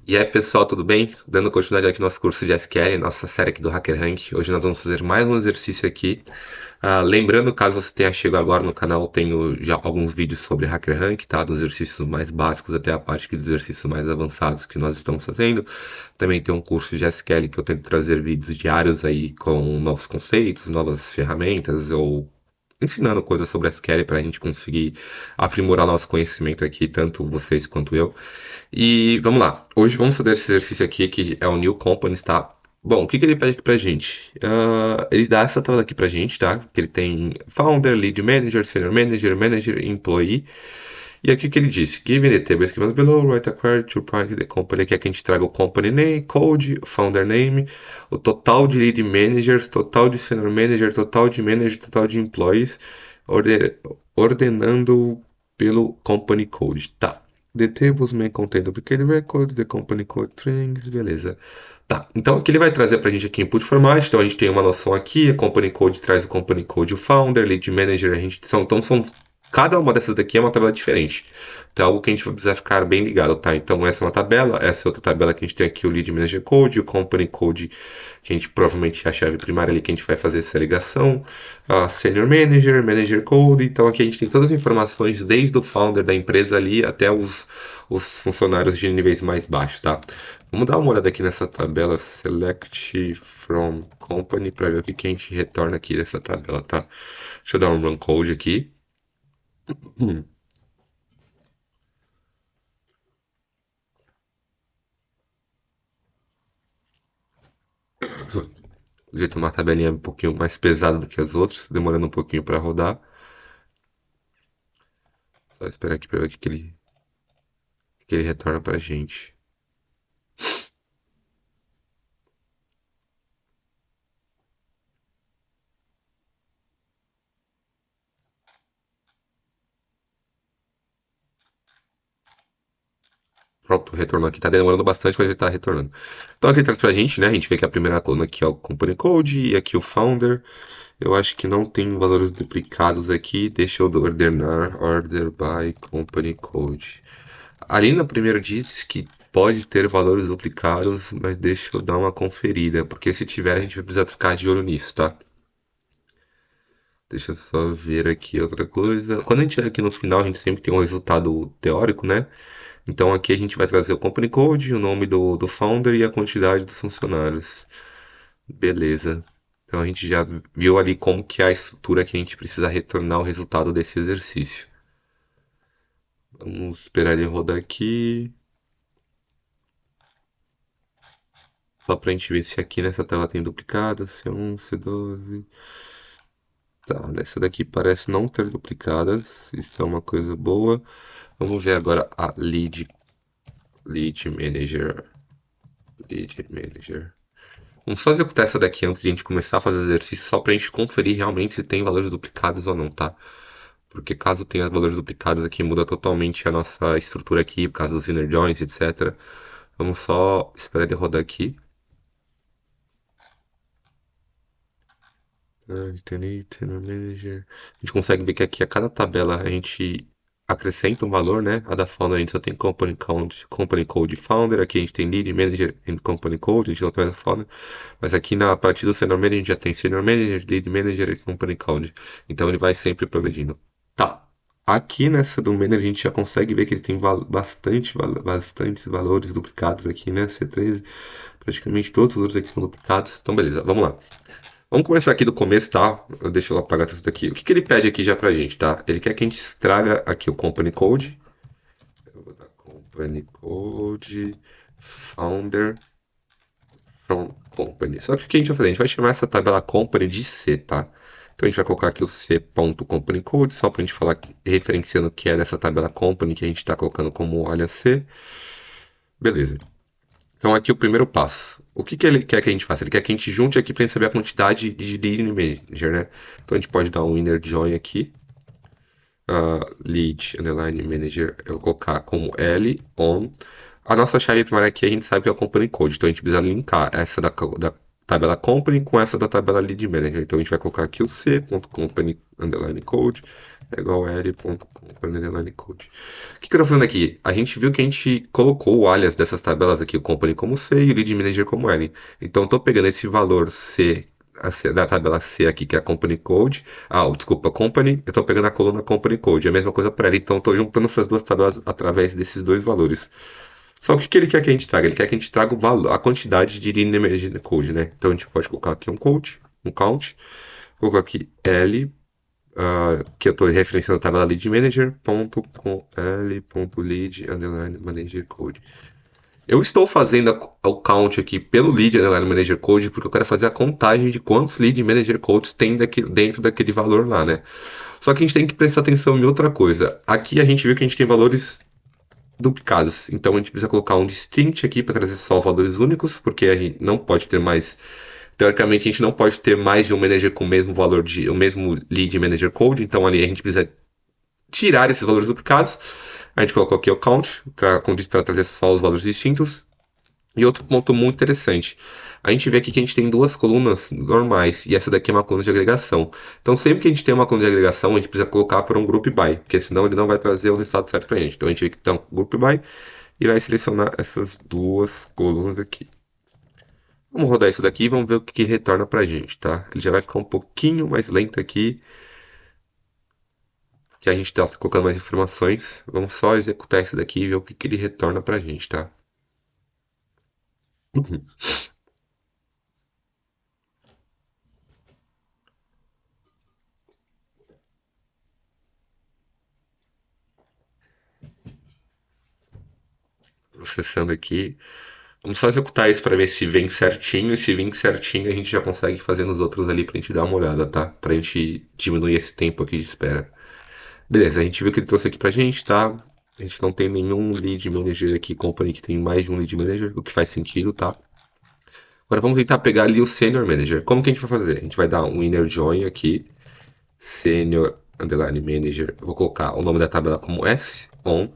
E aí, pessoal, tudo bem? Dando continuidade aqui no nosso curso de SQL, nossa série aqui do HackerRank. Hoje nós vamos fazer mais um exercício aqui. Lembrando, caso você tenha chegado agora no canal, eu tenho já alguns vídeos sobre HackerRank, tá? Dos exercícios mais básicos até a parte dos exercícios mais avançados que nós estamos fazendo. Também tem um curso de SQL que eu tento trazer vídeos diários aí com novos conceitos, novas ferramentas ou ensinando coisas sobre SQL para a gente conseguir aprimorar nosso conhecimento aqui, tanto vocês quanto eu. E vamos lá. Hoje vamos fazer esse exercício aqui, que é o New Companies, tá? Bom, o que ele pede aqui pra gente? Ele dá essa tabela aqui pra gente, tá? Que ele tem Founder, Lead Manager, Senior Manager, Manager, Employee. E aqui o que ele disse? Given the table given below, write a query to find the company. Quer que a gente traga o company name, code, founder name, o total de lead managers, total de senior manager, total de manager, total de employees, ordenando pelo company code. Tá. The tables may contain duplicate records, the company code strings, beleza. Tá, então aqui ele vai trazer para a gente aqui input format, então a gente tem uma noção aqui, a company code traz o company code, o founder, lead manager, então são cada uma dessas daqui é uma tabela diferente. Então é algo que a gente vai precisar ficar bem ligado, tá? Então essa é uma tabela, essa é outra tabela que a gente tem aqui o lead manager code, o company code, que a gente provavelmente é a chave primária ali que a gente vai fazer essa ligação, a senior manager, manager code, então aqui a gente tem todas as informações desde o founder da empresa ali até os funcionários de níveis mais baixos, tá? Vamos dar uma olhada aqui nessa tabela Select from Company para ver o que a gente retorna aqui dessa tabela, tá? Deixa eu dar um run code aqui. Do jeito uma tabelinha um pouquinho mais pesada do que as outras, demorando um pouquinho para rodar. Só esperar aqui para ver o que ele retorna para a gente. Pronto, retornou aqui. Tá demorando bastante, mas ele tá retornando. Então aqui traz pra gente, né? A gente vê que a primeira coluna aqui é o Company Code e aqui o Founder. Eu acho que não tem valores duplicados aqui. Deixa eu ordenar Order by Company Code. Ali na primeira diz que pode ter valores duplicados, mas deixa eu dar uma conferida, porque se tiver a gente vai precisar ficar de olho nisso, tá? Deixa eu só ver aqui outra coisa. Quando a gente chega aqui no final, a gente sempre tem um resultado teórico, né? Então aqui a gente vai trazer o company code, o nome do founder e a quantidade dos funcionários. Beleza. Então a gente já viu ali como que é a estrutura que a gente precisa retornar o resultado desse exercício. Vamos esperar ele rodar aqui. Só para a gente ver se aqui nessa tela tem duplicada. C1, C12. Tá, nessa daqui parece não ter duplicadas. Isso é uma coisa boa. Vamos ver agora a Lead Manager. Lead Manager. Vamos só executar essa daqui antes de a gente começar a fazer o exercício, só para a gente conferir realmente se tem valores duplicados ou não, tá? Porque caso tenha valores duplicados aqui, muda totalmente a nossa estrutura aqui, por causa dos inner joins, etc. Vamos só esperar ele rodar aqui. Manager. A gente consegue ver que aqui a cada tabela a gente acrescenta um valor, né? A da Founder a gente só tem Company Code, Company Code Founder, aqui a gente tem Lead Manager e Company Code, a gente não tem mais a Founder, mas aqui na parte do Senior Manager a gente já tem Senior Manager, Lead Manager e Company Code, então ele vai sempre progredindo. Tá, aqui nessa do Manager a gente já consegue ver que ele tem bastantes valores duplicados aqui, né? C13, praticamente todos os valores aqui são duplicados, então beleza, vamos lá. Vamos começar aqui do começo, tá? Deixa eu apagar tudo aqui. O que ele pede aqui já pra gente, tá? Ele quer que a gente extraga aqui o Company Code. Eu vou dar Company Code Founder from Company. Só que o que a gente vai fazer? A gente vai chamar essa tabela Company de C, tá? Então a gente vai colocar aqui o C.Company Code, só pra gente falar, referenciando o que é dessa tabela Company que a gente está colocando como área C. Beleza. Então aqui o primeiro passo. O que ele quer que a gente faça? Ele quer que a gente junte aqui para a gente saber a quantidade de lead manager, né? Então a gente pode dar um inner join aqui. Lead underline manager, eu vou colocar como L on. A nossa chave primária aqui a gente sabe que é o company code, então a gente precisa linkar essa da tabela company com essa da tabela lead manager. Então a gente vai colocar aqui o c.company underline code é igual a l.company underline code. O que eu estou fazendo aqui? A gente viu que a gente colocou o alias dessas tabelas aqui, o company como C e o lead manager como L. Então eu estou pegando esse valor C, da tabela C aqui, que é a company code. Desculpa, company. Eu estou pegando a coluna company code. É a mesma coisa para L. Então eu estou juntando essas duas tabelas através desses dois valores. Só que o que ele quer que a gente traga? Ele quer que a gente traga o valor, a quantidade de linha emergente code, né? Então a gente pode colocar aqui um code, um count, colocar aqui L, que eu estou referenciando a tabela lead manager, ponto com L.lead underline manager code. Eu estou fazendo o count aqui pelo lead underline manager code porque eu quero fazer a contagem de quantos lead manager codes tem dentro daquele valor lá, né? Só que a gente tem que prestar atenção em outra coisa. Aqui a gente viu que a gente tem valores duplicados. Então a gente precisa colocar um distinct aqui para trazer só valores únicos, porque a gente não pode ter mais. Teoricamente, a gente não pode ter mais de um manager com o mesmo valor o mesmo lead manager code. Então ali a gente precisa tirar esses valores duplicados. A gente colocou aqui o count para trazer só os valores distintos. E outro ponto muito interessante. A gente vê aqui que a gente tem duas colunas normais e essa daqui é uma coluna de agregação. Então, sempre que a gente tem uma coluna de agregação, a gente precisa colocar por um group by, porque senão ele não vai trazer o resultado certo para a gente. Então, a gente vê que tem um group by e vai selecionar essas duas colunas aqui. Vamos rodar isso daqui e vamos ver o que retorna para a gente, tá? Ele já vai ficar um pouquinho mais lento aqui, que a gente está colocando mais informações. Vamos só executar isso daqui e ver o que ele retorna para a gente, tá? Processando aqui. Vamos só executar isso para ver se vem certinho. E se vem certinho, a gente já consegue fazer nos outros ali pra gente dar uma olhada, tá? Pra gente diminuir esse tempo aqui de espera. Beleza, a gente viu que ele trouxe aqui pra gente, tá? A gente não tem nenhum lead manager aqui, company que tem mais de um lead manager, o que faz sentido, tá? Agora vamos tentar pegar ali o senior manager. Como que a gente vai fazer? A gente vai dar um inner join aqui, senior underline manager. Eu vou colocar o nome da tabela como S, on.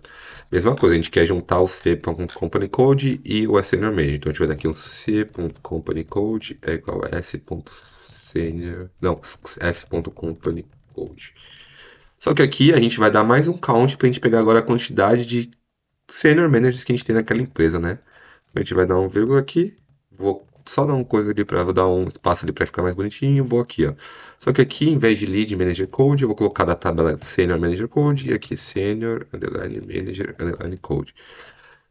Mesma coisa, a gente quer juntar o c.company code e o senior manager. Então a gente vai dar aqui um c.company code é igual a s.senior, não, s.company code. Só que aqui a gente vai dar mais um count para a gente pegar agora a quantidade de senior managers que a gente tem naquela empresa, né? A gente vai dar um vírgula aqui, vou só dar uma coisa ali para dar um espaço ali para ficar mais bonitinho, vou aqui, ó. Só que aqui, em vez de lead manager code, eu vou colocar da tabela senior manager code e aqui senior underline manager underline code.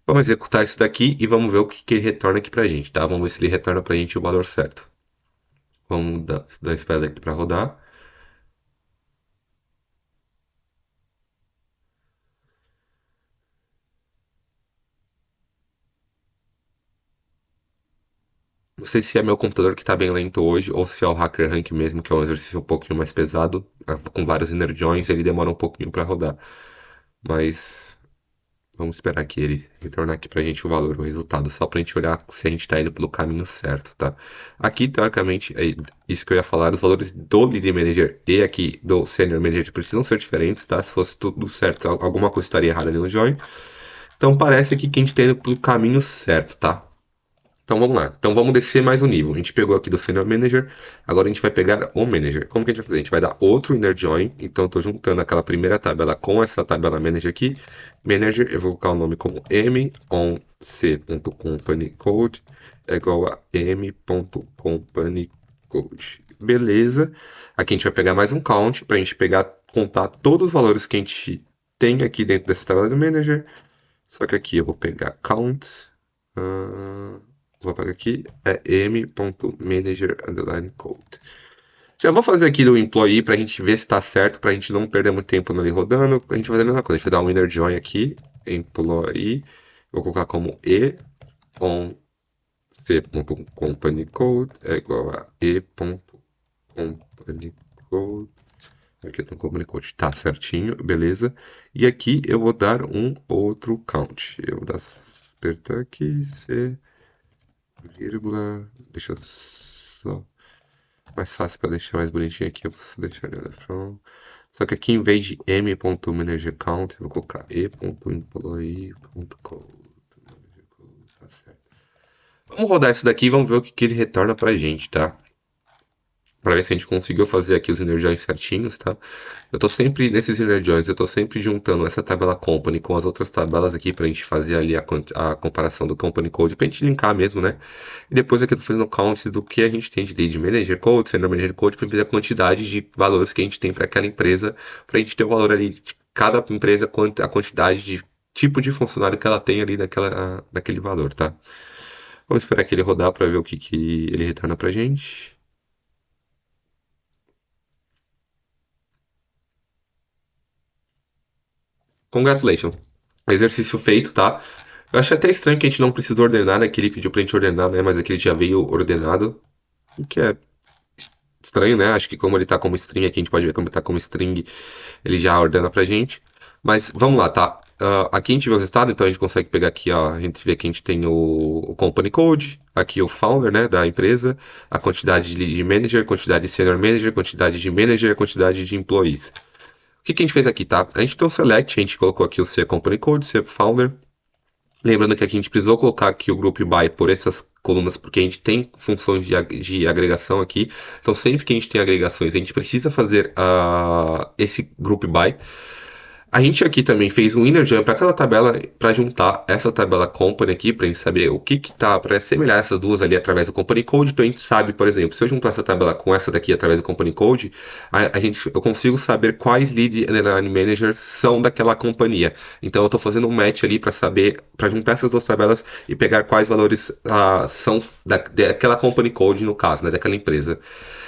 Vamos executar isso daqui e vamos ver o que ele retorna aqui pra gente, tá? Vamos ver se ele retorna pra gente o valor certo. Vamos dar espera aqui para rodar. Não sei se é meu computador que está bem lento hoje ou se é o Hacker Rank mesmo, que é um exercício um pouquinho mais pesado, com vários inner joins, ele demora um pouquinho para rodar. Mas vamos esperar que ele retornar aqui pra gente o valor, o resultado, só pra gente olhar se a gente tá indo pelo caminho certo, tá? Aqui, teoricamente, é isso que eu ia falar, os valores do Lead Manager e aqui do Senior Manager precisam ser diferentes, tá? Se fosse tudo certo, alguma coisa estaria errada ali no join. Então parece aqui que a gente tá indo pelo caminho certo, tá? Então vamos lá. Então vamos descer mais um nível. A gente pegou aqui do Senior Manager, agora a gente vai pegar o Manager. Como que a gente vai fazer? A gente vai dar outro inner join. Então eu estou juntando aquela primeira tabela com essa tabela Manager aqui. Manager, eu vou colocar o nome como m on c.company code é igual a m.company code. Beleza. Aqui a gente vai pegar mais um count para a gente pegar, contar todos os valores que a gente tem aqui dentro dessa tabela do Manager. Só que aqui eu vou pegar count. Vou apagar aqui, é m.manager underline code. Já vou fazer aqui do employee para a gente ver se está certo, para a gente não perder muito tempo ali rodando. A gente vai fazer a mesma coisa, a gente vai dar um inner join aqui, employee, vou colocar como e on c.company code é igual a e.company code. Aqui eu tenho company code, tá certinho, beleza. E aqui eu vou dar um outro count. Eu vou dar, apertar aqui, c vírgula, deixa eu só mais fácil para deixar mais bonitinho aqui, eu vou deixar ele from. Só que aqui em vez de m.managerCount, eu vou colocar e.employee.code. Tá certo. Vamos rodar isso daqui e vamos ver o que, que ele retorna pra gente, tá? Pra ver se a gente conseguiu fazer aqui os energiões certinhos, tá? Eu tô sempre, nesses energiões, eu tô sempre juntando essa tabela Company com as outras tabelas aqui pra gente fazer ali a comparação do Company Code, pra gente linkar mesmo, né? E depois aqui eu tô fazendo count do que a gente tem de Lead Manager Code, Senior Manager Code, pra ver a quantidade de valores que a gente tem para aquela empresa, pra gente ter o valor ali de cada empresa, a quantidade de tipo de funcionário que ela tem ali naquele valor, tá? Vamos esperar que ele rodar para ver o que, que ele retorna pra gente. Congratulations. Exercício feito, tá? Eu acho até estranho que a gente não precisa ordenar, né? Que ele pediu pra gente ordenar, né? Mas aqui ele já veio ordenado. O que é estranho, né? Acho que como ele tá como string aqui, a gente pode ver como ele tá como string, ele já ordena pra gente. Mas vamos lá, tá? Aqui a gente vê o resultado, então a gente consegue pegar aqui, ó. A gente vê que a gente tem o Company Code, aqui o founder, né, da empresa, a quantidade de lead manager, quantidade de senior manager, quantidade de manager, quantidade de employees. O que que a gente fez aqui, tá? A gente tem o select, a gente colocou aqui o C Company Code, C Founder. Lembrando que aqui a gente precisou colocar aqui o group by por essas colunas, porque a gente tem funções de agregação aqui. Então, sempre que a gente tem agregações, a gente precisa fazer esse group by. A gente aqui também fez um inner jump aquela tabela para juntar essa tabela company aqui para a gente saber o que que tá para assemelhar essas duas ali através do company code. Então a gente sabe, por exemplo, se eu juntar essa tabela com essa daqui através do company code, eu consigo saber quais lead and managers são daquela companhia. Então eu estou fazendo um match ali para saber, para juntar essas duas tabelas e pegar quais valores são daquela company code no caso, né, daquela empresa.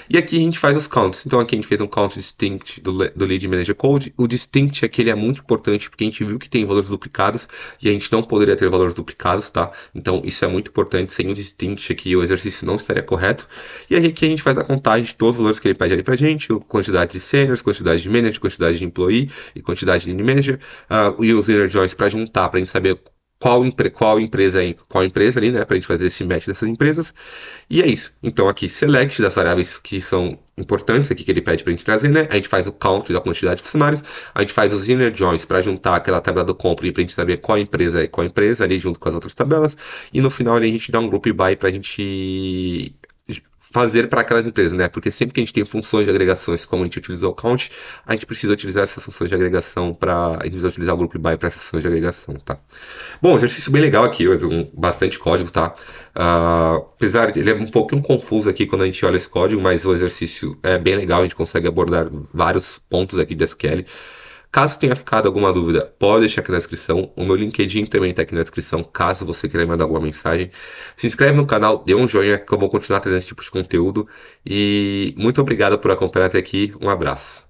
E aqui a gente faz os counts. Então aqui a gente fez um count distinct do Lead Manager Code. O distinct aqui ele é muito importante porque a gente viu que tem valores duplicados e a gente não poderia ter valores duplicados, tá? Então isso é muito importante. Sem o distinct aqui o exercício não estaria correto. E aqui a gente faz a contagem de todos os valores que ele pede ali pra gente. Quantidade de seniors, quantidade de manager, quantidade de employee e quantidade de lead manager. E os inner joins para juntar, para a gente saber qual empresa ali, né? Para a gente fazer esse match dessas empresas. E é isso. Então aqui, select das variáveis que são importantes aqui que ele pede para a gente trazer, né? A gente faz o count da quantidade de funcionários, a gente faz os inner joins para juntar aquela tabela do company para a gente saber qual empresa é qual empresa ali junto com as outras tabelas, e no final ali, a gente dá um group by para a gente fazer para aquelas empresas, né? Porque sempre que a gente tem funções de agregações, como a gente utilizou o count, a gente precisa utilizar essas funções de agregação a gente precisa utilizar o group by para essas funções de agregação, tá? Bom, exercício bem legal aqui, bastante código, tá? Apesar de ele é um pouquinho confuso aqui quando a gente olha esse código, mas o exercício é bem legal, a gente consegue abordar vários pontos aqui de SQL. Caso tenha ficado alguma dúvida, pode deixar aqui na descrição. O meu LinkedIn também está aqui na descrição, caso você queira mandar alguma mensagem. Se inscreve no canal, dê um joinha que eu vou continuar trazendo esse tipo de conteúdo. E muito obrigado por acompanhar até aqui. Um abraço.